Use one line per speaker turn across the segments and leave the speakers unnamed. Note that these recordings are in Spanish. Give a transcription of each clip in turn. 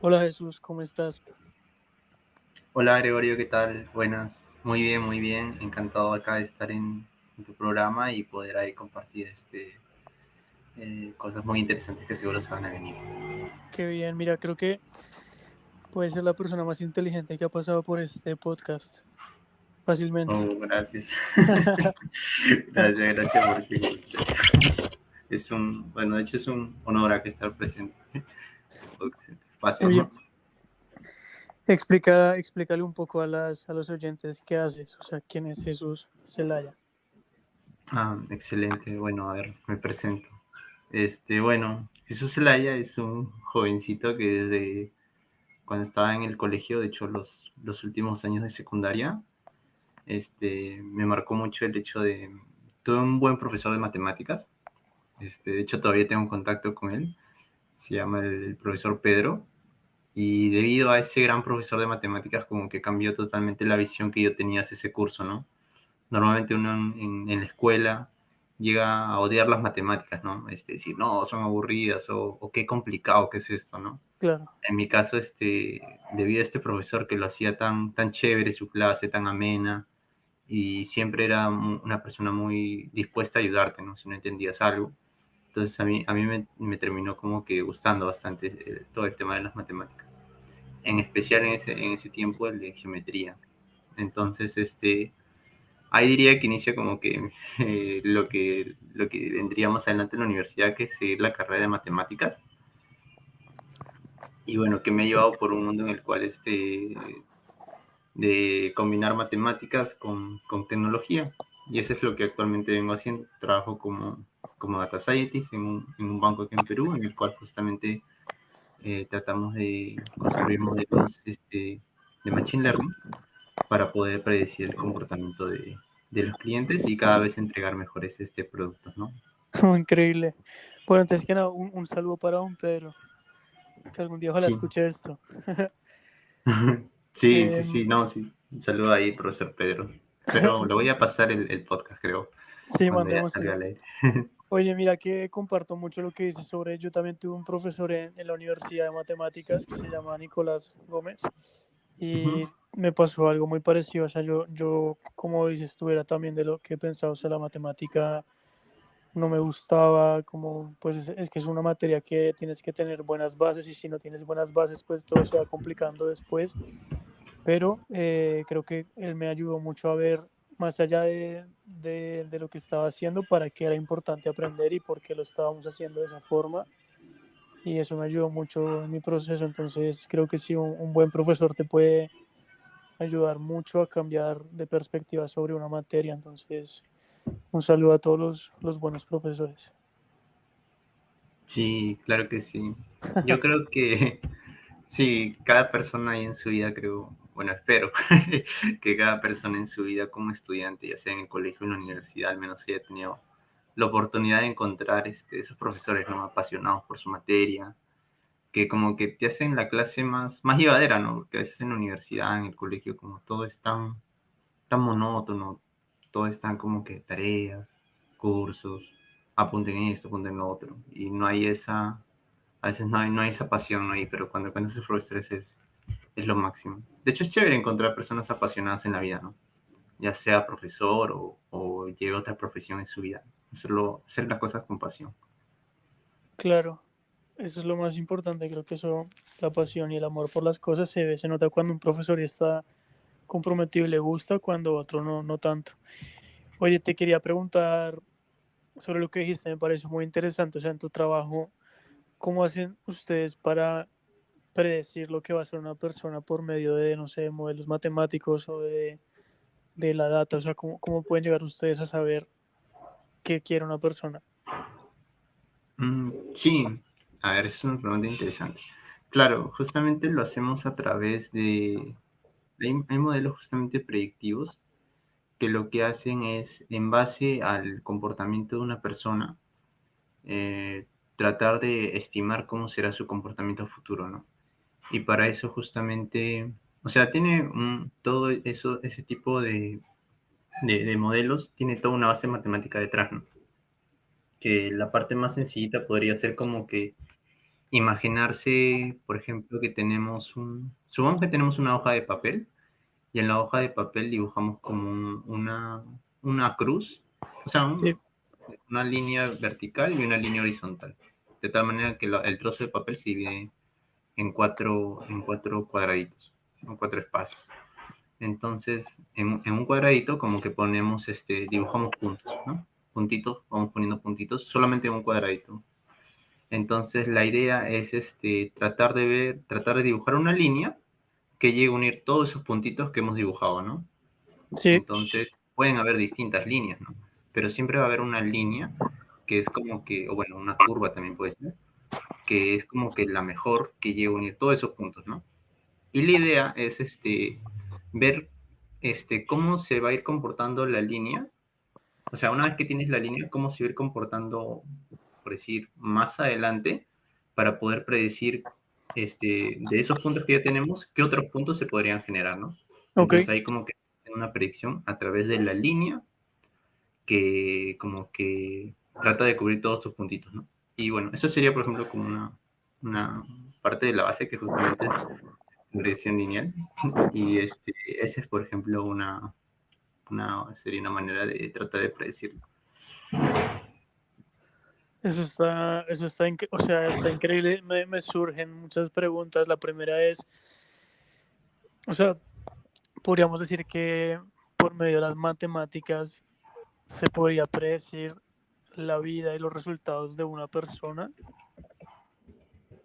Hola Jesús, ¿cómo estás?
Hola Gregorio, ¿qué tal? Buenas, muy bien, muy bien. Encantado acá de estar en tu programa y poder ahí compartir cosas muy interesantes que seguro se van a venir.
Qué bien, mira, creo que puedes ser la persona más inteligente que ha pasado por este podcast, fácilmente.
Oh, gracias. Gracias por seguir. Bueno, de hecho es un honor acá estar presente. Fácil,
Oye,
¿no?
explícale un poco a los oyentes qué haces, o sea, quién es Jesús Zelaya.
Excelente. Bueno, a ver, me presento. Bueno, Jesús Zelaya es un jovencito que desde cuando estaba en el colegio, de hecho los últimos años de secundaria, me marcó mucho el hecho de, tuve un buen profesor de matemáticas, de hecho todavía tengo contacto con él, se llama el profesor Pedro, y debido a ese gran profesor de matemáticas como que cambió totalmente la visión que yo tenía hacia ese curso, ¿no? Normalmente uno en la escuela llega a odiar las matemáticas, ¿no? Decir, no, son aburridas o qué complicado que es esto, ¿no?
Claro,
En mi caso, debido a este profesor que lo hacía tan chévere su clase, tan amena, y siempre era una persona muy dispuesta a ayudarte, ¿no? Si no entendías algo. Entonces a mí me terminó como que gustando bastante todo el tema de las matemáticas. En especial en ese tiempo el de geometría. Entonces, ahí diría que inicia como que lo que vendría más adelante en la universidad, que es seguir la carrera de matemáticas. Y bueno, que me ha llevado por un mundo en el cual de combinar matemáticas con tecnología. Y eso es lo que actualmente vengo haciendo. Trabajo como data scientist en un banco aquí en Perú, en el cual justamente tratamos de construir modelos de Machine Learning para poder predecir el comportamiento de los clientes y cada vez entregar mejores productos, ¿no?
increíble. Bueno, antes que nada, un saludo para don Pedro, que algún día ojalá
Sí.
escuche esto.
Sí, sí,
Em,
sí, no, sí. Un saludo ahí, profesor Pedro. Pero le voy a pasar el podcast, creo,
sí,
cuando ya salga
mandémoselo.
al aire.
Oye, mira que comparto mucho lo que dices sobre, yo también tuve un profesor en la Universidad de Matemáticas que se llama Nicolás Gómez.
Ujú.
Y me pasó algo muy parecido, o sea, yo como dices tú, era también de lo que pensaba, o sea, la matemática no me gustaba, como, pues es que es una materia que tienes que tener buenas bases y si no tienes buenas bases, pues todo se va complicando después, pero creo que él me ayudó mucho a ver más allá de lo que estaba haciendo, para qué era importante aprender y por qué lo estábamos haciendo de esa forma. Y eso me ayudó mucho en mi proceso, entonces creo que sí, un buen profesor te puede ayudar mucho a cambiar de perspectiva sobre una materia. Entonces, un saludo a todos los buenos profesores.
Sí, claro que sí. Yo creo que sí, cada persona ahí en su vida, creo, bueno, espero que cada persona en su vida como estudiante, ya sea en el colegio o en la universidad, al menos haya tenido la oportunidad de encontrar esos profesores, ¿no? Apasionados por su materia, que como que te hacen la clase más llevadera, ¿no? Porque a veces en la universidad, en el colegio, como todo es tan monótono, todo es tan como que tareas, cursos, apunten esto, apunten lo otro, y no hay a veces no hay esa pasión ahí, pero cuando encuentras esos profesores es lo máximo. De hecho, es chévere encontrar personas apasionadas en la vida, ¿no? Ya sea profesor o lleve otra profesión en su vida. Hacer las cosas con pasión.
Claro, eso es lo más importante. Creo que eso, la pasión y el amor por las cosas se ve, se nota cuando un profesor está comprometido y le gusta, cuando otro no, no tanto. Oye, te quería preguntar sobre lo que dijiste, me parece muy interesante. O sea, en tu trabajo, ¿cómo hacen ustedes para predecir lo que va a ser una persona por medio de, no sé, modelos matemáticos o de la data? O sea, ¿cómo pueden llegar ustedes a saber qué quiere una persona?
Sí, a ver, es una pregunta interesante. Claro, justamente lo hacemos a través hay modelos justamente predictivos que lo que hacen es, en base al comportamiento de una persona, eh, tratar de estimar cómo será su comportamiento futuro, ¿no? Y para eso justamente, o sea, tiene todo eso, ese tipo de modelos, tiene toda una base matemática detrás, ¿no? Que la parte más sencillita podría ser como que imaginarse, por ejemplo, que supongamos que tenemos una hoja de papel y en la hoja de papel dibujamos como una cruz, o sea,
Sí,
una línea vertical y una línea horizontal, de tal manera que el trozo de papel se divide en cuatro cuadraditos, en cuatro espacios. Entonces, en un cuadradito como que ponemos, dibujamos puntos, ¿no? Puntitos, vamos poniendo puntitos solamente en un cuadradito. Entonces, la idea es tratar de dibujar una línea que llegue a unir todos esos puntitos que hemos dibujado, ¿no?
sí,
Entonces, pueden haber distintas líneas, ¿no? Pero siempre va a haber una línea que es como que, o bueno, una curva también puede ser, que es como que la mejor que llegue a unir todos esos puntos, ¿no? Y la idea es ver cómo se va a ir comportando la línea. O sea, una vez que tienes la línea, cómo se va a ir comportando, por decir, más adelante, para poder predecir de esos puntos que ya tenemos, qué otros puntos se podrían generar, ¿no?
ok.
Entonces ahí como que una predicción a través de la línea que como que trata de cubrir todos tus puntitos, ¿no? Y bueno, eso sería, por ejemplo, como una parte de la base que justamente es regresión lineal. Y esa es, por ejemplo, sería una manera de tratar de predecirlo.
O sea, está increíble. Me surgen muchas preguntas. La primera es, o sea, podríamos decir que por medio de las matemáticas se podría predecir la vida y los resultados de una persona.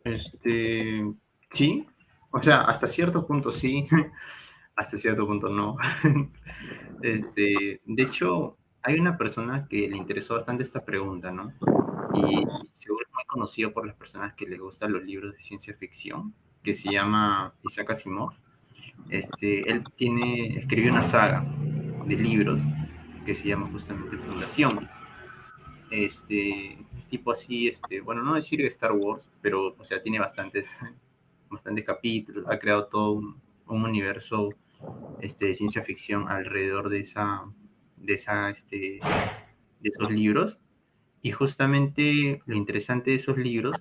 Este, sí, o sea, hasta cierto punto sí, hasta cierto punto no. De hecho, hay una persona que le interesó bastante esta pregunta, ¿no? Y seguro es muy conocido por las personas que les gustan los libros de ciencia ficción, que se llama Isaac Asimov. Él escribió una saga de libros que se llama justamente Fundación. Es tipo así, bueno, no decir Star Wars, pero, o sea, tiene bastantes capítulos, ha creado todo un universo de ciencia ficción alrededor de esos libros. Y justamente lo interesante de esos libros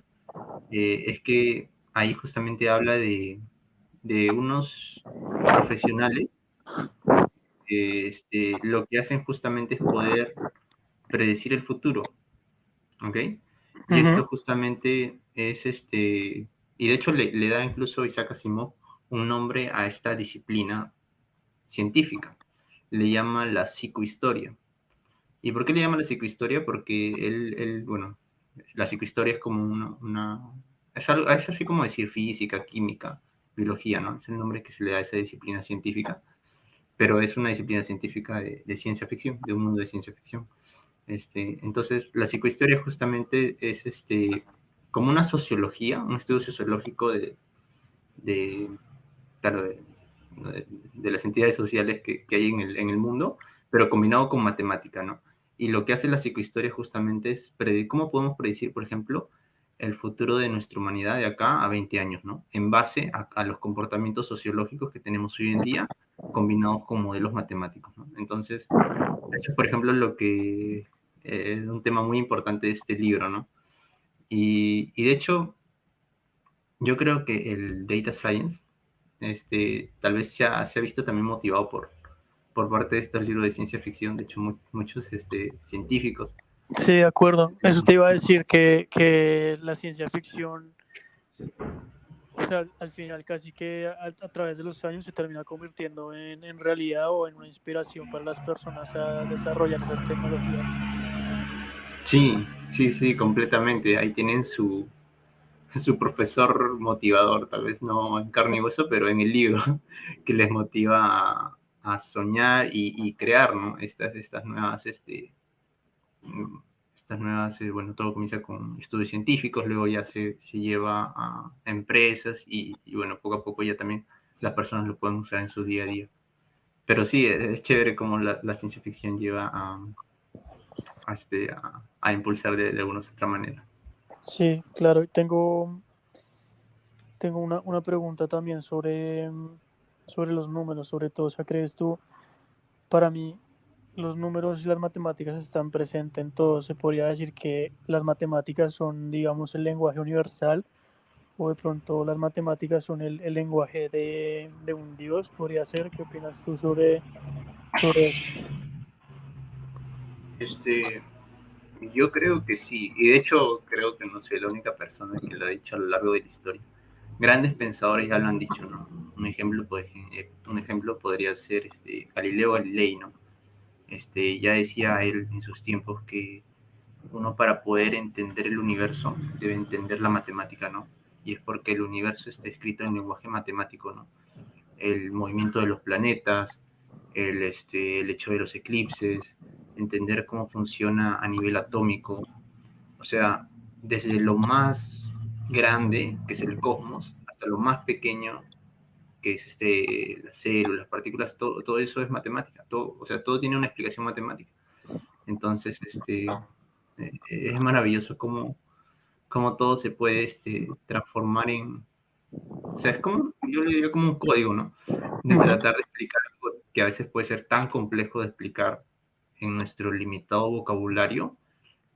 es que ahí justamente habla de unos profesionales que lo que hacen justamente es poder predecir el futuro, ¿ok? Y
Ujú.
esto justamente es y de hecho le da incluso Isaac Asimov un nombre a esta disciplina científica. Le llama la psicohistoria. ¿Y por qué le llama la psicohistoria? Porque bueno, la psicohistoria es como es así como decir física, química, biología, ¿no? Es el nombre que se le da a esa disciplina científica, pero es una disciplina científica de ciencia ficción, de un mundo de ciencia ficción. Entonces, la psicohistoria justamente es como una sociología, un estudio sociológico de, claro, de las entidades sociales que hay en el mundo, pero combinado con matemática, ¿no? Y lo que hace la psicohistoria justamente es cómo podemos predecir, por ejemplo, el futuro de nuestra humanidad de acá a 20 años, ¿no? En base a los comportamientos sociológicos que tenemos hoy en día, combinados con modelos matemáticos, ¿no? Entonces, eso es, por ejemplo, lo que es un tema muy importante de este libro, ¿no? Y de hecho, yo creo que el data science, tal vez se ha visto también motivado por parte de estos libros de ciencia ficción. De hecho, muchos científicos.
Sí, de acuerdo.
eh,
Eso te iba a decir que la ciencia ficción, o sea, al final casi que a través de los años se termina convirtiendo en realidad o en una inspiración para las personas a desarrollar esas tecnologías.
sí, sí, sí, completamente. Ahí tienen su profesor motivador, tal vez no en carne y hueso, pero en el libro, que les motiva a soñar y crear, ¿no? Estas nuevas, bueno, todo comienza con estudios científicos, luego ya se lleva a empresas y, bueno, poco a poco ya también las personas lo pueden usar en su día a día. Pero sí, es chévere cómo la ciencia ficción lleva a impulsar de alguna otra manera.
Sí, claro. Tengo una pregunta también sobre los números, sobre todo. O sea, ¿crees tú, para mí, los números y las matemáticas están presentes en todo? Se podría decir que las matemáticas son, digamos, el lenguaje universal, o de pronto las matemáticas son el lenguaje de un dios, podría ser. ¿Qué opinas tú sobre eso?
Este, yo creo que sí, y de hecho creo que no soy la única persona que lo ha dicho a lo largo de la historia. Grandes pensadores ya lo han dicho, ¿no? Un ejemplo podría ser Galileo Galilei, ¿no? Ya decía él en sus tiempos que uno para poder entender el universo debe entender la matemática, ¿no? Y es porque el universo está escrito en lenguaje matemático, ¿no? El movimiento de los planetas, el hecho de los eclipses, entender cómo funciona a nivel atómico, o sea, desde lo más grande, que es el cosmos, hasta lo más pequeño, que es las células, las partículas, todo eso es matemática, todo, o sea, todo tiene una explicación matemática. Entonces, es maravilloso cómo todo se puede transformar en, o sea, es como, yo le diría como un código, ¿no? De
Ujú.
tratar de explicar algo que a veces puede ser tan complejo de explicar en nuestro limitado vocabulario,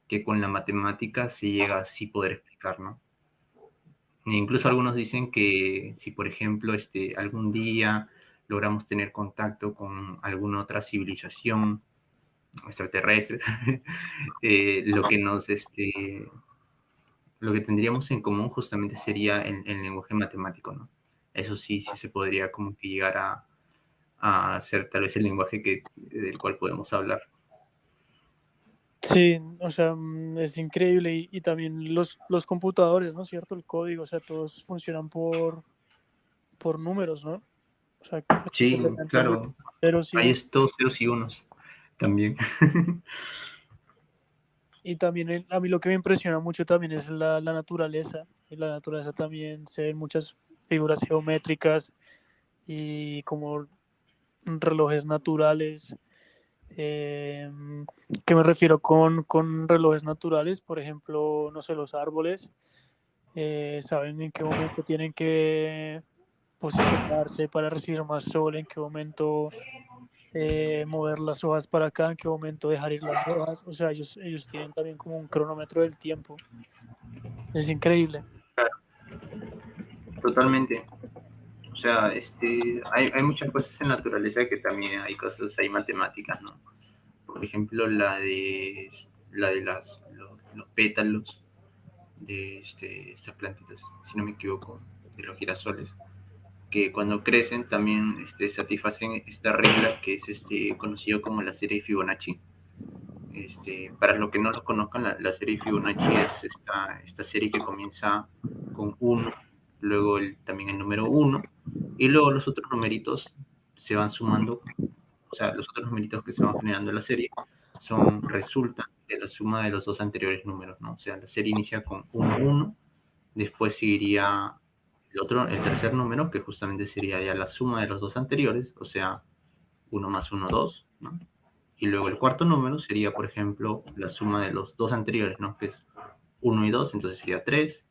que con la matemática se llega a sí poder explicar, ¿no? E incluso algunos dicen que si, por ejemplo, algún día logramos tener contacto con alguna otra civilización extraterrestre, lo que lo que tendríamos en común justamente sería el lenguaje matemático, ¿no? Eso sí, sí se podría como que llegar a ser tal vez el lenguaje del cual podemos hablar.
Sí, o sea, es increíble y también los computadores, ¿no es cierto? El código, o sea, todos funcionan por números, ¿no? O sea,
Sí,
tengo entendido,
claro,
ceros y
hay
unos.
estos ceros y unos también.
Y también a mí lo que me impresiona mucho también es la naturaleza. Y la naturaleza también se ven muchas figuras geométricas y como relojes naturales. Eh, ¿Qué me refiero con relojes naturales? Por ejemplo, no sé, los árboles saben en qué momento tienen que posicionarse para recibir más sol, en qué momento mover las hojas para acá, en qué momento dejar ir las hojas. O sea, ellos tienen también como un cronómetro del tiempo. Es increíble.
Totalmente. O sea, hay muchas cosas en la naturaleza que también hay cosas, hay matemáticas, ¿no? Por ejemplo, los pétalos de estas plantitas, si no me equivoco, de los girasoles, que cuando crecen también satisfacen esta regla que es conocido como la serie de Fibonacci. Para los que no lo conozcan, la serie de Fibonacci es esta serie que comienza con uno, luego también el número uno, y luego los otros numeritos se van sumando, o sea, los otros numeritos que se van generando en la serie resultan de la suma de los dos anteriores números, ¿no? O sea, la serie inicia con 1, 1, después seguiría el tercer número, que justamente sería ya la suma de los dos anteriores, o sea, uno más uno 2, ¿no? Y luego el cuarto número sería, por ejemplo, la suma de los dos anteriores, ¿no? Que es uno y 2, entonces sería 3.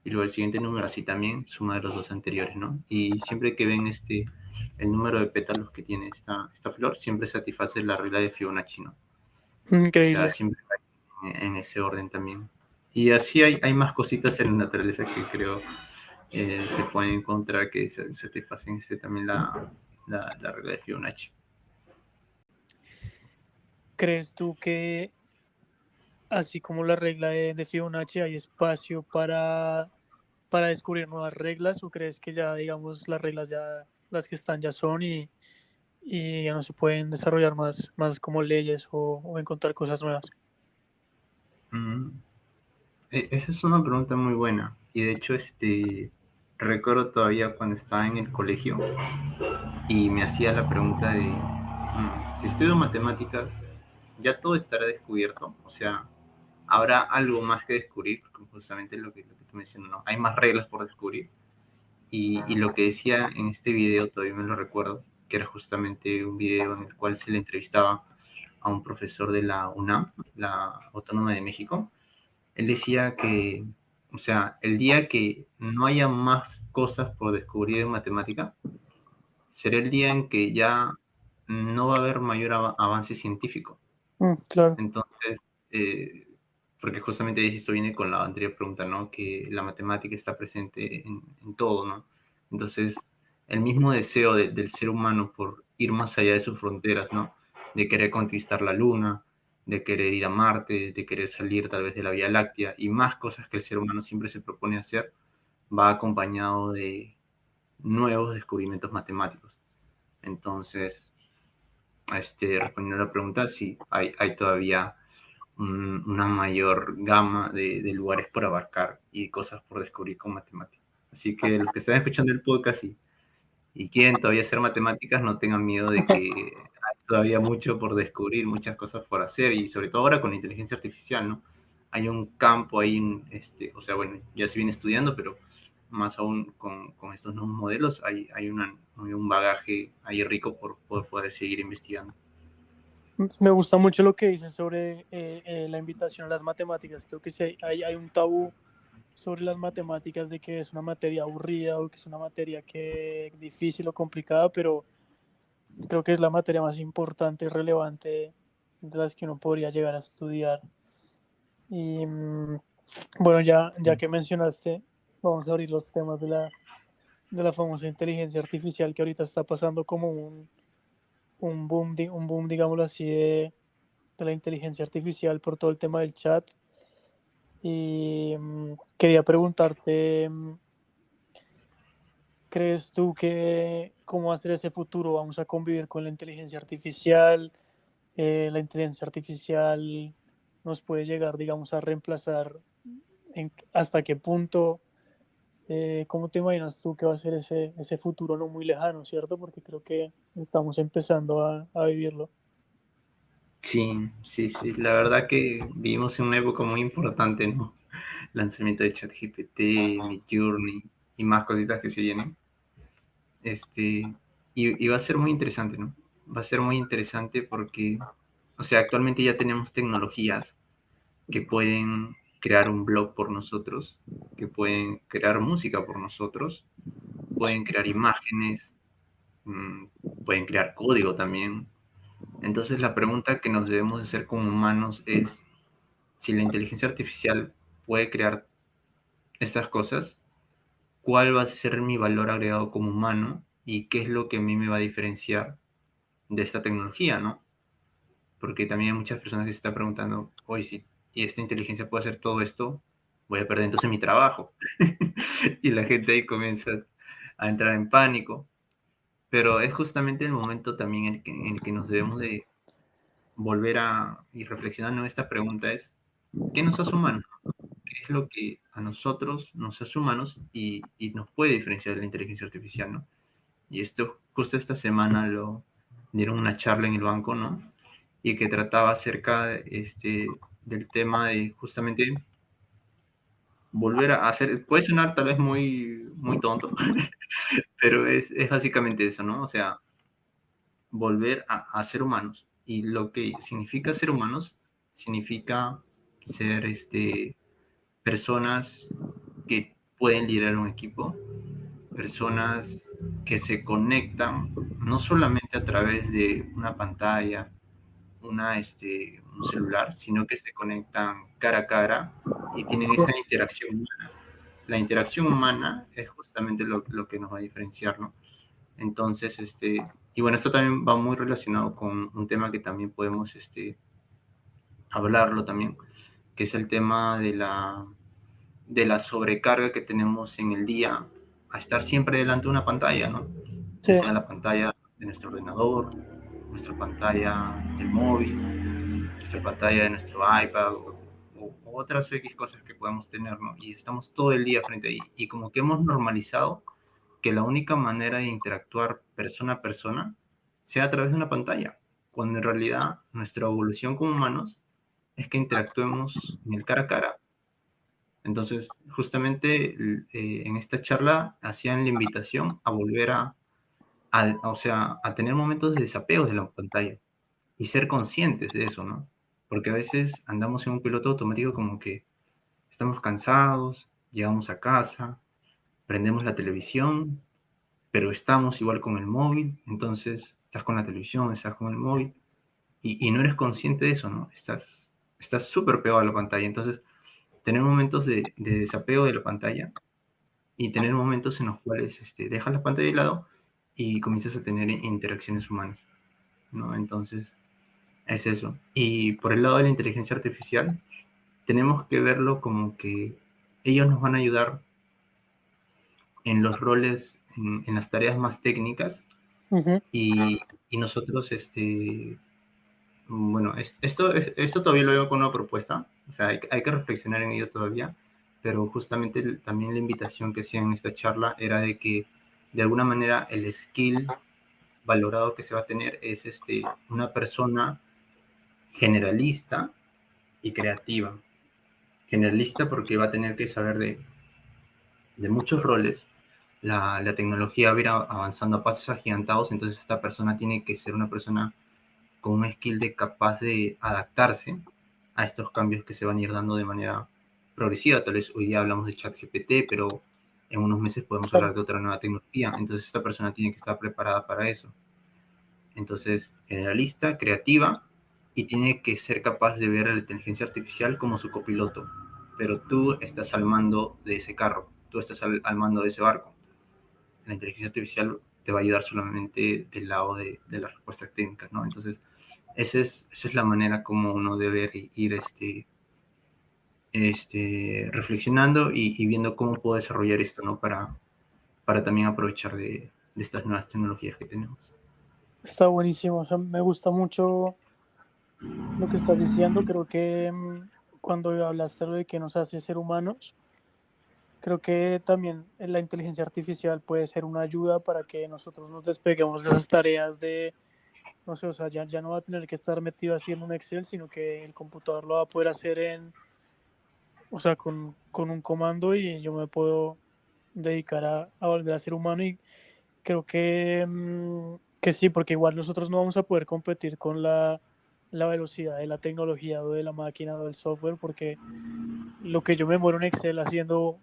Y luego el siguiente número así también, suma de los dos anteriores, ¿no? Y siempre que ven el número de pétalos que tiene esta flor, siempre satisface la regla de Fibonacci, ¿no? O sea,
Increíble.
siempre va en ese orden también. Y así hay más cositas en la naturaleza que creo se pueden encontrar que satisfacen también la regla de Fibonacci.
¿Crees tú que así como la regla de Fibonacci hay espacio para descubrir nuevas reglas o crees que ya, digamos, las reglas ya, las que están ya son y ya no se pueden desarrollar más como leyes o encontrar cosas nuevas?
Mm, esa es una pregunta muy buena. Y de hecho, recuerdo todavía cuando estaba en el colegio y me hacía la pregunta de, si estudio matemáticas, ¿ya todo estará descubierto? O sea, ¿habrá algo más que descubrir? Justamente lo que tú mencionas, ¿no? Hay más reglas por descubrir. Y lo que decía en este video, todavía me lo recuerdo, que era justamente un video en el cual se le entrevistaba a un profesor de la UNAM, la Autónoma de México. Él decía que, o sea, el día que no haya más cosas por descubrir en matemática, será el día en que ya no va a haber mayor avance científico.
Claro.
Entonces, eh, porque justamente esto viene con la anterior pregunta, ¿no? Que la matemática está presente en todo, ¿no? Entonces, el mismo deseo del ser humano por ir más allá de sus fronteras, ¿no? De querer conquistar la Luna, de querer ir a Marte, de querer salir tal vez de la Vía Láctea y más cosas que el ser humano siempre se propone hacer, va acompañado de nuevos descubrimientos matemáticos. Entonces, respondiendo a la pregunta, sí, hay todavía una mayor gama de lugares por abarcar y cosas por descubrir con matemáticas. Así que los que están escuchando el podcast y quieren todavía hacer matemáticas, no tengan miedo de que hay todavía mucho por descubrir, muchas cosas por hacer, y sobre todo ahora con la inteligencia artificial, ¿no? Hay un campo, o sea, bueno, ya se viene estudiando, pero más aún con estos nuevos modelos, hay un bagaje ahí rico por poder seguir investigando.
Me gusta mucho lo que dices sobre la invitación a las matemáticas. Creo que sí hay un tabú sobre las matemáticas de que es una materia aburrida o que es una materia que es difícil o complicada, pero creo que es la materia más importante y relevante de las que uno podría llegar a estudiar. Y bueno, ya
Sí.
que mencionaste, vamos a abrir los temas de la famosa inteligencia artificial que ahorita está pasando como un boom, digámoslo así, de la inteligencia artificial por todo el tema del chat. Y quería preguntarte, ¿crees tú que cómo va a ser ese futuro? ¿Vamos a convivir con la inteligencia artificial? ¿La inteligencia artificial nos puede llegar, digamos, a reemplazar? ¿Hasta qué punto? ¿Cómo te imaginas tú que va a ser ese futuro no muy lejano, cierto? Porque creo que estamos empezando a vivirlo.
Sí, sí, sí. La verdad que vivimos en una época muy importante, ¿no? Lanzamiento de ChatGPT, Midjourney y más cositas que se vienen. Y va a ser muy interesante, ¿no? Va a ser muy interesante porque, o sea, actualmente ya tenemos tecnologías que pueden crear un blog por nosotros, que pueden crear música por nosotros, pueden crear imágenes, mmm, pueden crear código también. Entonces la pregunta que nos debemos hacer como humanos es, si la inteligencia artificial puede crear estas cosas, ¿cuál va a ser mi valor agregado como humano y qué es lo que a mí me va a diferenciar de esta tecnología, ¿no? Porque también hay muchas personas que se están preguntando, oye, si y esta inteligencia puede hacer todo esto, voy a perder entonces mi trabajo. Y la gente ahí comienza a entrar en pánico. Pero es justamente el momento también en el que nos debemos de volver a y reflexionar en esta pregunta es, ¿qué nos hace humanos? ¿Qué es lo que a nosotros nos hace humanos y nos puede diferenciar de la inteligencia artificial, ¿no? Y esto, justo esta semana lo dieron una charla en el banco, ¿no? Y que trataba acerca del tema de justamente volver a hacer, puede sonar tal vez muy, muy tonto, pero es básicamente eso, ¿no? O sea, volver a ser humanos. Y lo que significa ser humanos significa ser personas que pueden liderar un equipo, personas que se conectan no solamente a través de una pantalla, un celular, sino que se conectan cara a cara y tienen esa interacción humana. La interacción humana es justamente lo que nos va a diferenciar, ¿no? Entonces, y bueno, esto también va muy relacionado con un tema que también podemos hablarlo también, que es el tema de la sobrecarga que tenemos en el día a estar siempre delante de una pantalla, ¿no?
Sí,
Ya sea la pantalla de nuestro ordenador, nuestra pantalla del móvil, nuestra pantalla de nuestro iPad o otras X cosas que podemos tener, ¿no? Y estamos todo el día frente a ahí. Y como que hemos normalizado que la única manera de interactuar persona a persona sea a través de una pantalla, cuando en realidad nuestra evolución como humanos es que interactuemos en el cara a cara. Entonces, justamente en esta charla hacían la invitación a volver o sea, a tener momentos de desapego de la pantalla y ser conscientes de eso, ¿no? Porque a veces andamos en un piloto automático como que estamos cansados, llegamos a casa, prendemos la televisión, pero estamos igual con el móvil, entonces estás con la televisión, estás con el móvil y no eres consciente de eso, ¿no? estás súper pegado a la pantalla. Entonces, tener momentos de desapego de la pantalla y tener momentos en los cuales dejas la pantalla de lado y comienzas a tener interacciones humanas, ¿no? Entonces, es eso. Y por el lado de la inteligencia artificial, tenemos que verlo como que ellos nos van a ayudar en los roles, en las tareas más técnicas
Ujú.
y nosotros, bueno, esto todavía lo veo con una propuesta, o sea, hay que reflexionar en ello todavía, pero justamente también la invitación que hacía en esta charla era de que de alguna manera el skill valorado que se va a tener es una persona generalista y creativa. Generalista porque va a tener que saber de muchos roles. La tecnología va a ir avanzando a pasos agigantados, entonces esta persona tiene que ser una persona con un skill de capaz de adaptarse a estos cambios que se van a ir dando de manera progresiva. Tal vez hoy día hablamos de ChatGPT, pero en unos meses podemos
Claro.
hablar de otra nueva tecnología. Entonces esta persona tiene que estar preparada para eso. Entonces, generalista, creativa, y tiene que ser capaz de ver a la inteligencia artificial como su copiloto. Pero tú estás al mando de ese carro, tú estás al mando de ese barco. La inteligencia artificial te va a ayudar solamente del lado de las respuestas técnicas, ¿no? Entonces, esa es la manera como uno debe ir reflexionando y viendo cómo puedo desarrollar esto, ¿no? Para también aprovechar de estas nuevas tecnologías que tenemos.
Está buenísimo. O sea, me gusta mucho lo que estás diciendo. Creo que cuando hablaste lo de que nos hace ser humanos, creo que también la inteligencia artificial puede ser una ayuda para que nosotros nos despeguemos de esas tareas de, no sé, o sea, ya no va a tener que estar metido así en un Excel, sino que el computador lo va a poder hacer o sea, con un comando y yo me puedo dedicar a volver a ser humano y creo que sí, porque igual nosotros no vamos a poder competir con la velocidad de la tecnología o de la máquina o del software, porque lo que yo me muero en Excel haciendo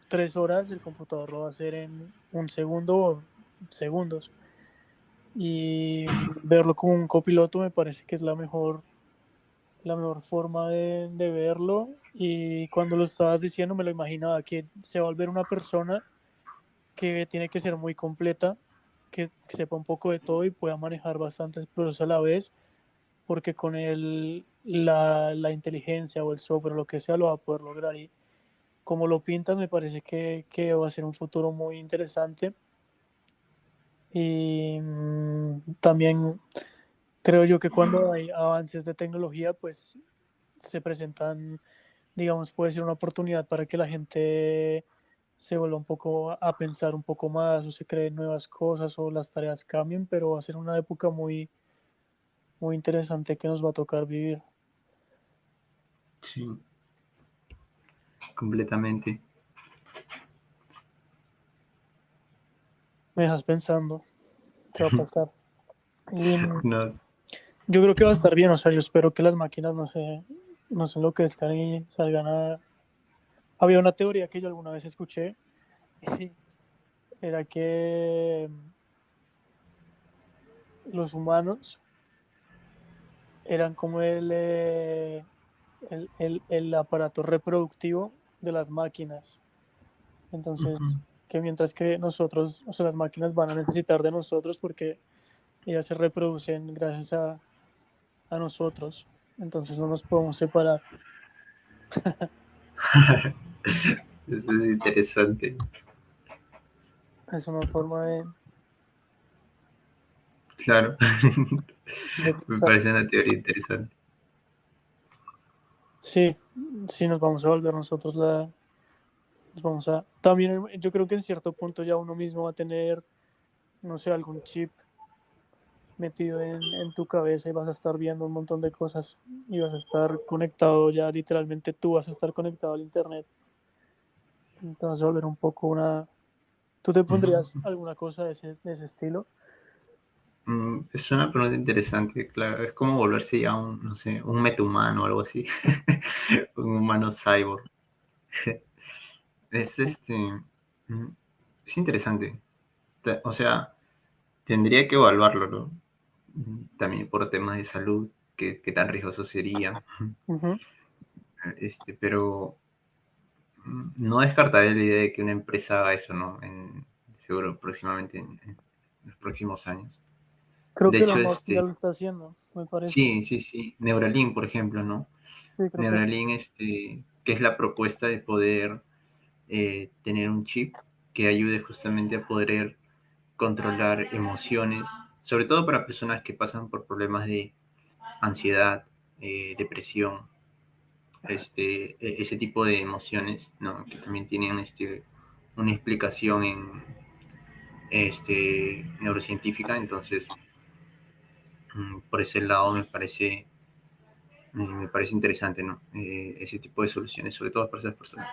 3 horas, el computador lo va a hacer en un segundo o segundos. Y verlo como un copiloto me parece que es la mejor forma de verlo. Y cuando lo estabas diciendo, me lo imaginaba que se va a volver una persona que tiene que ser muy completa, que sepa un poco de todo y pueda manejar bastantes procesos a la vez, porque con la inteligencia o el software, lo que sea, lo va a poder lograr. Y como lo pintas, me parece que va a ser un futuro muy interesante. Y también creo yo que cuando hay avances de tecnología, pues se presentan, digamos, puede ser una oportunidad para que la gente se vuelva un poco a pensar un poco más o se creen nuevas cosas o las tareas cambien, pero va a ser una época muy, muy interesante que nos va a tocar vivir.
Sí, completamente.
Me dejas pensando qué va a pasar. Y
No,
yo creo que va a estar bien, o sea, yo espero que las máquinas no se enloquezcan y salgan a... Había una teoría que yo alguna vez escuché, era que los humanos eran como el aparato reproductivo de las máquinas. Entonces, que mientras que nosotros, o sea, las máquinas van a necesitar de nosotros porque ellas se reproducen gracias a nosotros. Entonces no nos podemos separar.
eso es interesante.
Es una forma
Claro,
de
me
pensar.
parece una teoría interesante.
Sí, sí nos vamos a volver nosotros nos vamos a, también yo creo que en cierto punto ya uno mismo va a tener, no sé, algún chip metido en tu cabeza y vas a estar viendo un montón de cosas y vas a estar conectado ya literalmente tú vas a estar conectado al internet. Te vas a volver un poco una... ¿Tú te pondrías alguna cosa de ese estilo?
Es una pregunta interesante, claro. Es como volverse ya un, no sé, un metahumano o algo así. Un humano cyborg. Es es interesante. O sea, tendría que evaluarlo, ¿no? También por temas de salud. qué tan riesgoso sería.
Ujú.
Pero no descartaré la idea de que una empresa haga eso, ¿no? Seguro próximamente en los próximos años.
Creo
De
que
hecho,
Elon Musk ya lo está haciendo, me parece.
sí, sí, sí. Neuralink, por ejemplo, ¿no?
Sí, creo que sí.
Neuralink, que es la propuesta de poder tener un chip que ayude justamente a poder controlar emociones, sobre todo para personas que pasan por problemas de ansiedad, depresión, ese tipo de emociones, ¿no? Que también tienen una explicación en neurocientífica. Entonces, por ese lado me parece interesante, ¿no? Ese tipo de soluciones, sobre todo para esas personas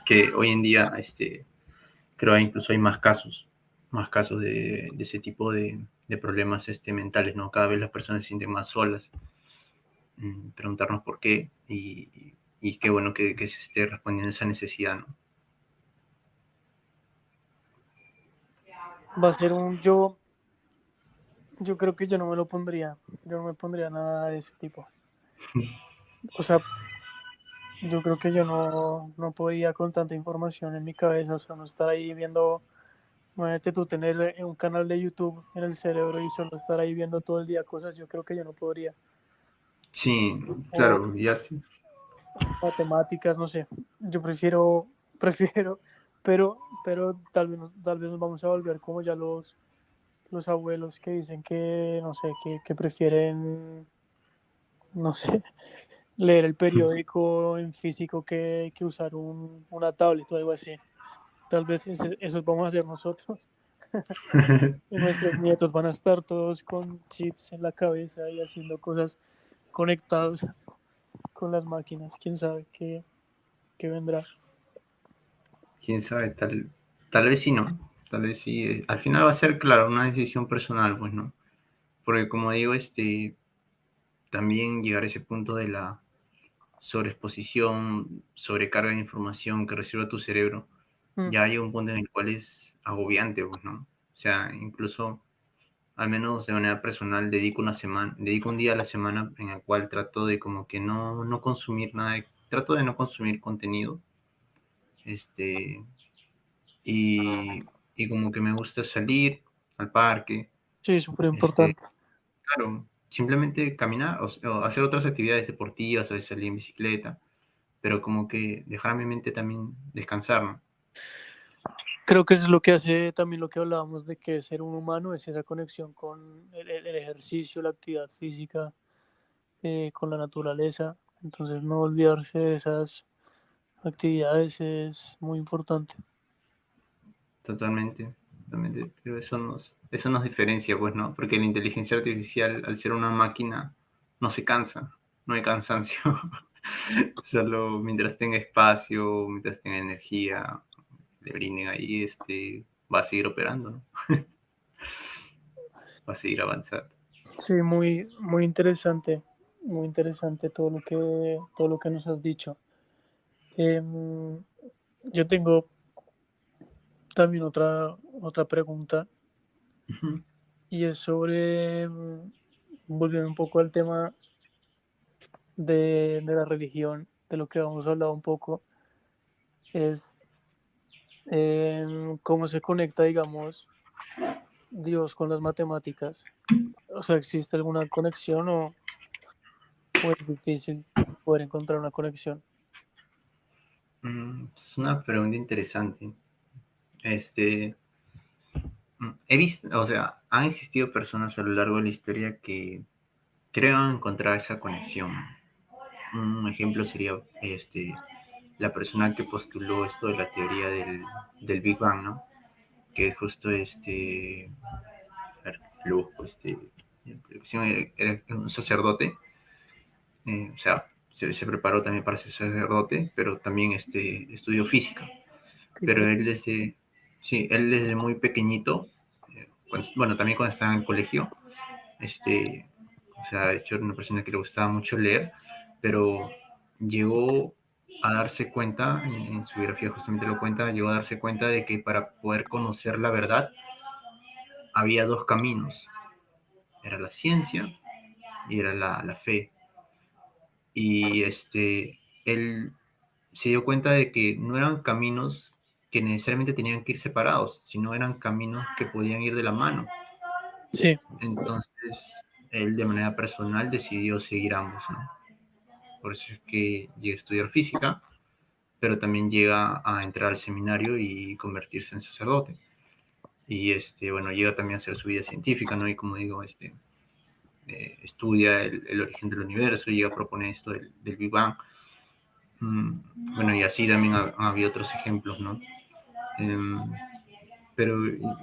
que hoy en día creo que incluso hay más casos de ese tipo de problemas mentales, ¿no? Cada vez las personas se sienten más solas. Preguntarnos por qué y qué bueno que se esté respondiendo a esa necesidad, ¿no?
Va a ser yo creo que yo no me lo pondría, yo no me pondría nada de ese tipo. O sea, yo creo que yo no podía con tanta información en mi cabeza, o sea, no estar ahí viendo, imagínate tú tener un canal de YouTube en el cerebro y solo estar ahí viendo todo el día cosas, yo creo que yo no podría.
Sí,
O
claro, ya sí.
matemáticas, no sé, yo prefiero, prefiero, pero tal vez nos vamos a volver como ya los abuelos que dicen que, no sé, que prefieren, no sé, leer el periódico en físico que usar una tablet o algo así. Tal vez eso vamos a hacer nosotros. Y nuestros nietos van a estar todos con chips en la cabeza y haciendo cosas conectados con las máquinas. ¿Quién sabe qué vendrá?
Quién sabe, tal vez sí, ¿no? Tal vez sí. Al final va a ser, claro, una decisión personal, pues, ¿no? Porque como digo, también llegar a ese punto de la sobreexposición, sobrecarga de información que recibe tu cerebro,
Mm,
ya llega un punto en el cual es agobiante, pues, ¿no? O sea, incluso, al menos de manera personal, dedico un día a la semana en el cual trato de como que no consumir nada, trato de no consumir contenido, este, y, y como que me gusta salir al parque,
sí, súper
este,
importante.
claro, simplemente caminar o hacer otras actividades deportivas, a veces salir en bicicleta, pero como que dejar a mi mente también descansar, ¿no?
Creo que eso es lo que hace también lo que hablábamos de que ser un humano es esa conexión con el ejercicio, la actividad física, con la naturaleza. Entonces no olvidarse de esas actividades es muy importante.
Totalmente, totalmente. Pero eso nos diferencia, pues, ¿no? Porque la inteligencia artificial, al ser una máquina, no se cansa, no hay cansancio. Solo mientras tenga espacio, mientras tenga energía, le brinden ahí, va a seguir operando, ¿no? Va a seguir avanzando.
Sí, muy interesante todo lo que nos has dicho. Em, yo tengo también otra pregunta
Ujú.
y es sobre, volviendo un poco al tema de la religión, de lo que hemos hablado un poco, es cómo se conecta, digamos, Dios con las matemáticas. O sea, ¿existe alguna conexión o es difícil poder encontrar una conexión?
Es una pregunta interesante. Este, he visto, o sea, han existido personas a lo largo de la historia que creo han encontrado esa conexión. Un ejemplo sería la persona que postuló esto de la teoría del Big Bang, ¿no? Que es justo a ver, lo busco, era un sacerdote, o sea, se preparó también para ser sacerdote, pero también estudió física.
Qué
Pero
interesante.
él sí, él desde muy pequeñito, bueno, también cuando estaba en el colegio, este, o sea, de hecho era una persona que le gustaba mucho leer, pero llegó a darse cuenta, en su biografía justamente lo cuenta, llegó a darse cuenta de que para poder conocer la verdad había dos caminos, era la ciencia y era la fe. Y él se dio cuenta de que no eran caminos que necesariamente tenían que ir separados, sino eran caminos que podían ir de la mano.
Sí,
Entonces, él de manera personal decidió seguir ambos, ¿no? Por eso es que llega a estudiar física, pero también llega a entrar al seminario y convertirse en sacerdote. Y bueno, llega también a hacer su vida científica, ¿no? Y como digo, estudia el origen del universo, llega a proponer esto del Big Bang. Bueno, y así también ha habido otros ejemplos, ¿no? Em, pero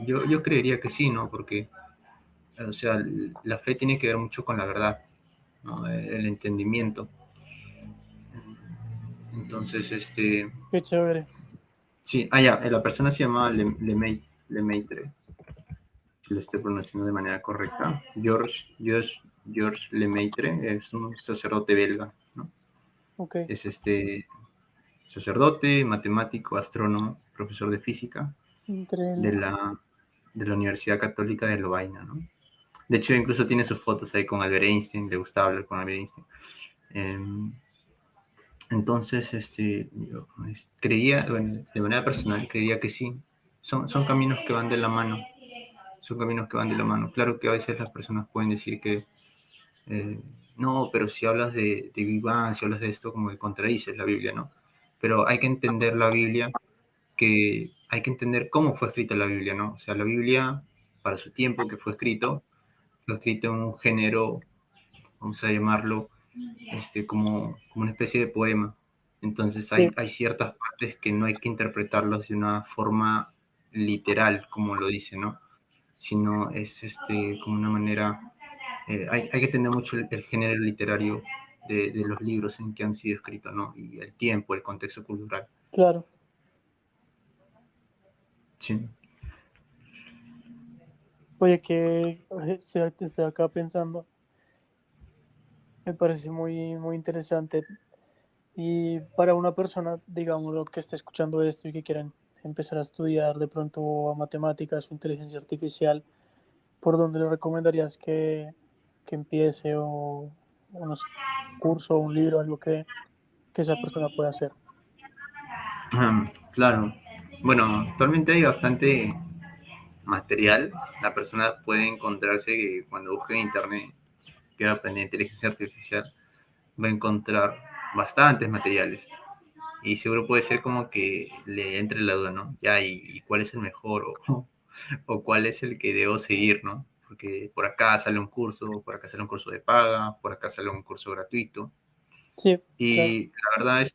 yo creería que sí, ¿no? Porque, o sea, la fe tiene que ver mucho con la verdad, ¿no? El entendimiento. Entonces,
qué chévere.
sí, ya, la persona se llamaba Lemaitre, si lo estoy pronunciando de manera correcta. Georges Lemaitre es un sacerdote belga, ¿no?
Ok,
Es sacerdote, matemático, astrónomo, profesor de física de
increíble.
la, de la Universidad Católica de Lovaina, ¿no? De hecho, incluso tiene sus fotos ahí con Albert Einstein, le gustaba hablar con Albert Einstein. Eh, entonces, yo creía, bueno, de manera personal, creía que sí. Son caminos que van de la mano. Son caminos que van de la mano. Claro que a veces las personas pueden decir que eh, no, pero si hablas de Big Bang, si hablas de esto, como que contradices la Biblia, ¿no? Pero hay que entender la Biblia, que hay que entender cómo fue escrita la Biblia, ¿no? O sea, la Biblia, para su tiempo que fue escrito en un género, vamos a llamarlo, como una especie de poema. Entonces
Sí,
hay ciertas partes que no hay que interpretarlas de una forma literal, como lo dice, ¿no? Sino es como una manera, hay que entender mucho el género literario de los libros en que han sido escritos, ¿no? Y el tiempo, el contexto cultural.
claro.
Sí.
Oye, que estoy acá pensando, me parece muy, muy interesante. Y para una persona, digamos, que esté escuchando esto y que quieran empezar a estudiar de pronto a matemáticas o inteligencia artificial, ¿por dónde le recomendarías que empiece o no sé, curso, un libro, algo que esa persona pueda hacer?
Claro. Bueno, actualmente hay bastante material. La persona puede encontrarse que cuando busque en internet que va a aprender inteligencia artificial, va a encontrar bastantes materiales. Y seguro puede ser como que le entre la duda, ¿no? Ya, ¿y cuál es el mejor? O cuál es el que debo seguir, ¿no? Porque por acá sale un curso, por acá sale un curso de paga, por acá sale un curso gratuito.
Sí, claro,
Y la verdad,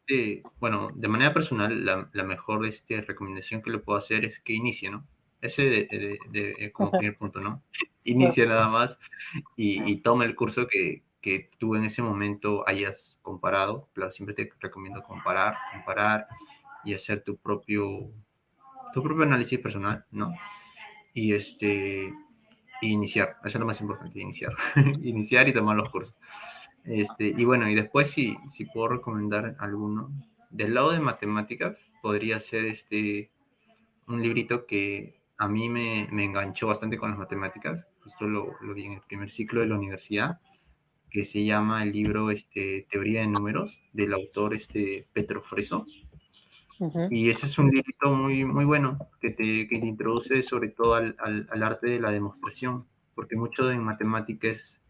bueno, de manera personal, la mejor recomendación que le puedo hacer es que inicie, ¿no? Ese como primer punto, ¿no?
claro,
Inicia nada más y toma el curso que tú en ese momento hayas comparado. Claro, siempre te recomiendo comparar y hacer tu propio análisis personal, ¿no? Y iniciar, eso es lo más importante, iniciar. Iniciar y tomar los cursos. Y bueno, y después si puedo recomendar alguno. Del lado de matemáticas, podría ser un librito que a mí me enganchó bastante con las matemáticas. Justo lo vi en el primer ciclo de la universidad, que se llama el libro Teoría de Números, del autor Petro Freso.
ujú,
Y ese es un librito muy, muy bueno que te introduce sobre todo al arte de la demostración, porque mucho en matemática es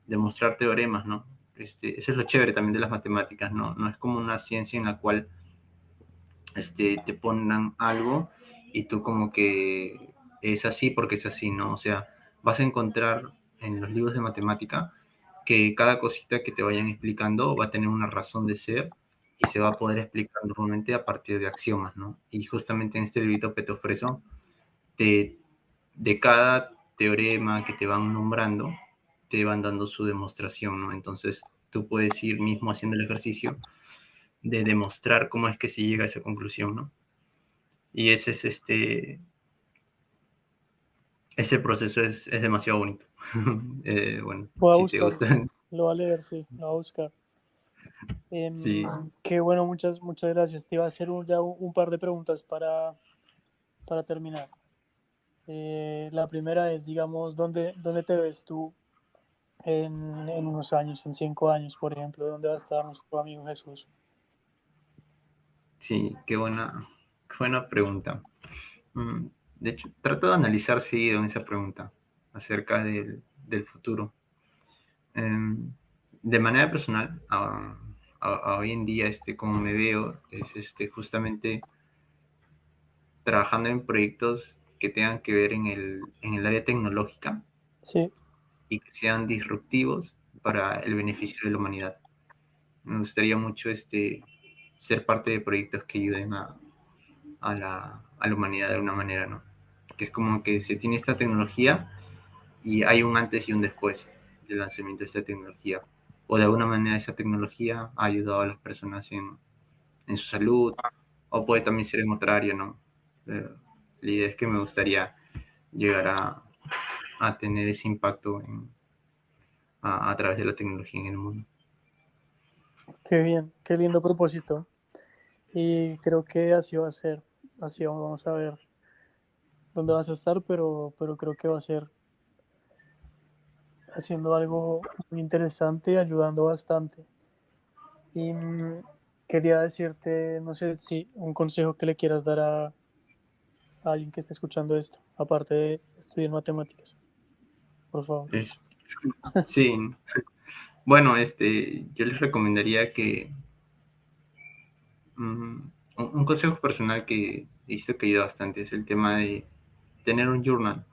demostrar teoremas, ¿no? Eso es lo chévere también de las matemáticas, ¿no? No es como una ciencia en la cual te pongan algo y tú como que es así porque es así, ¿no? O sea, vas a encontrar en los libros de matemática que cada cosita que te vayan explicando va a tener una razón de ser y se va a poder explicar normalmente a partir de axiomas, ¿no? Y justamente en este librito que te ofrezco, te, de cada teorema que te van nombrando, te van dando su demostración, ¿no? Entonces tú puedes ir mismo haciendo el ejercicio de demostrar cómo es que se llega a esa conclusión, ¿no? Y ese proceso es demasiado bonito. Bueno,
voy a
si te
buscarlo,
gusta.
lo voy a leer, sí, lo voy a buscar.
Sí.
Qué bueno, muchas, muchas gracias. Te iba a hacer ya un par de preguntas para terminar. La primera es, digamos, ¿dónde te ves tú en unos años, en 5 años, por ejemplo? ¿Dónde va a estar nuestro amigo Jesús?
Sí, qué buena pregunta. Mm, De hecho, trato de analizar seguido en esa pregunta acerca del futuro. De manera personal, a hoy en día, como me veo, es justamente trabajando en proyectos que tengan que ver en el área tecnológica
Sí,
y que sean disruptivos para el beneficio de la humanidad. Me gustaría mucho ser parte de proyectos que ayuden a la humanidad de una manera, ¿no? Que es como que se tiene esta tecnología y hay un antes y un después del lanzamiento de esta tecnología. O de alguna manera esa tecnología ha ayudado a las personas en su salud, o puede también ser en otra área, ¿no? Pero la idea es que me gustaría llegar a tener ese impacto a través de la tecnología en el mundo.
qué bien, qué lindo propósito. Y creo que así va a ser. Así vamos a ver dónde vas a estar, pero creo que va a ser haciendo algo muy interesante y ayudando bastante. Y quería decirte, no sé si un consejo que le quieras dar a alguien que esté escuchando esto, aparte de estudiar matemáticas, por favor.
Es, sí, bueno, yo les recomendaría que un consejo personal que he visto que ayuda bastante es el tema de tener un journal,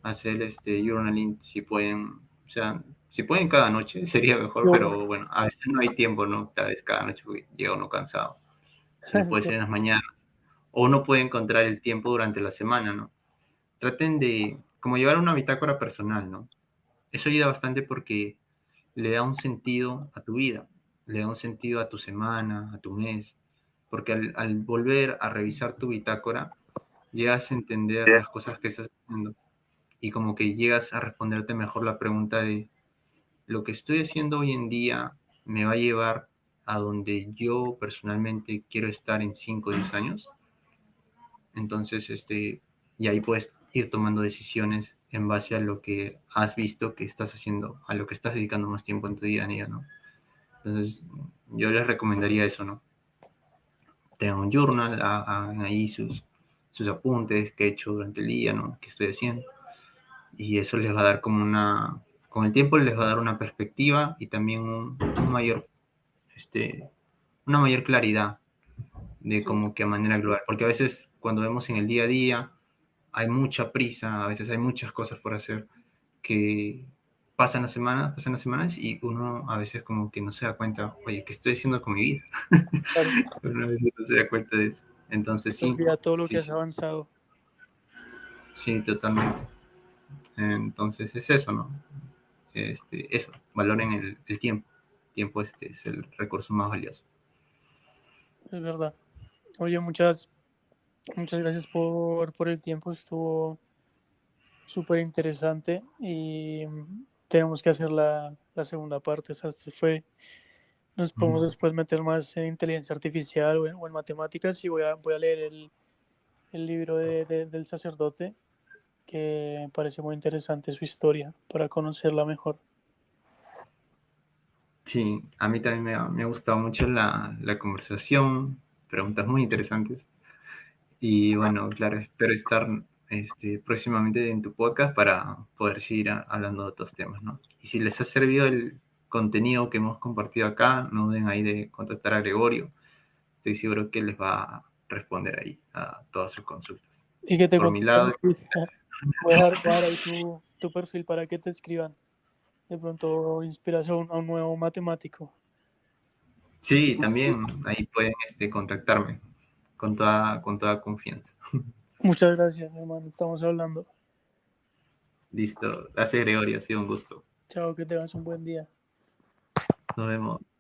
hacer journaling si pueden, o sea, si pueden cada noche sería mejor,
Yo,
pero bueno, a veces no hay tiempo, ¿no? Tal vez cada noche porque llega uno cansado, sino puede
sí,
ser en las mañanas, o uno puede encontrar el tiempo durante la semana, ¿no? Traten de, como llevar una bitácora personal, ¿no? Eso ayuda bastante porque le da un sentido a tu vida, le da un sentido a tu semana, a tu mes, porque al volver a revisar tu bitácora, llegas a entender las cosas que estás haciendo y como que llegas a responderte mejor la pregunta de lo que estoy haciendo hoy en día me va a llevar a donde yo personalmente quiero estar en 5 o 10 años. Entonces, y ahí puedes ir tomando decisiones en base a lo que has visto que estás haciendo, a lo que estás dedicando más tiempo en tu día a día, ¿no? Entonces, yo les recomendaría eso, ¿no? Tengan un journal, hagan ahí sus apuntes que he hecho durante el día, ¿no? Que estoy haciendo. Y eso les va a dar como con el tiempo les va a dar una perspectiva y también un mayor, una mayor claridad de
sí,
cómo que a manera global. Porque a veces cuando vemos en el día a día hay mucha prisa, a veces hay muchas cosas por hacer que pasan las semanas y uno a veces como que no se da cuenta, oye, ¿qué estoy haciendo con mi vida?
claro,
Uno a veces no se da cuenta de eso.
se
Entonces
te
sí,
olvida todo lo que
sí,
has
sí,
avanzado.
sí, totalmente. Entonces es eso, ¿no? Eso, valoren el tiempo. El tiempo es el recurso más valioso.
Es verdad. Oye, muchas gracias por el tiempo, estuvo súper interesante y tenemos que hacer la segunda parte. O sea, nos podemos después meter más en inteligencia artificial o en matemáticas y voy a leer el libro del sacerdote, que me parece muy interesante su historia para conocerla mejor.
Sí, a mí también me ha gustado mucho la conversación, preguntas muy interesantes. Y bueno, claro, espero estar próximamente en tu podcast para poder seguir hablando de otros temas, ¿no? Y si les ha servido el contenido que hemos compartido acá, no duden ahí de contactar a Gregorio. Estoy seguro que les va a responder ahí a todas sus consultas.
Y que te
Por mi
contacten.
lado,
Voy a dar ahí tu perfil para que te escriban. De pronto inspiras a un nuevo matemático.
sí, también ahí pueden contactarme con toda confianza.
Muchas gracias, hermano. Estamos hablando.
Listo. Gracias, Gregorio. Ha sido un gusto.
Chao, que tengas un buen día.
Nos vemos.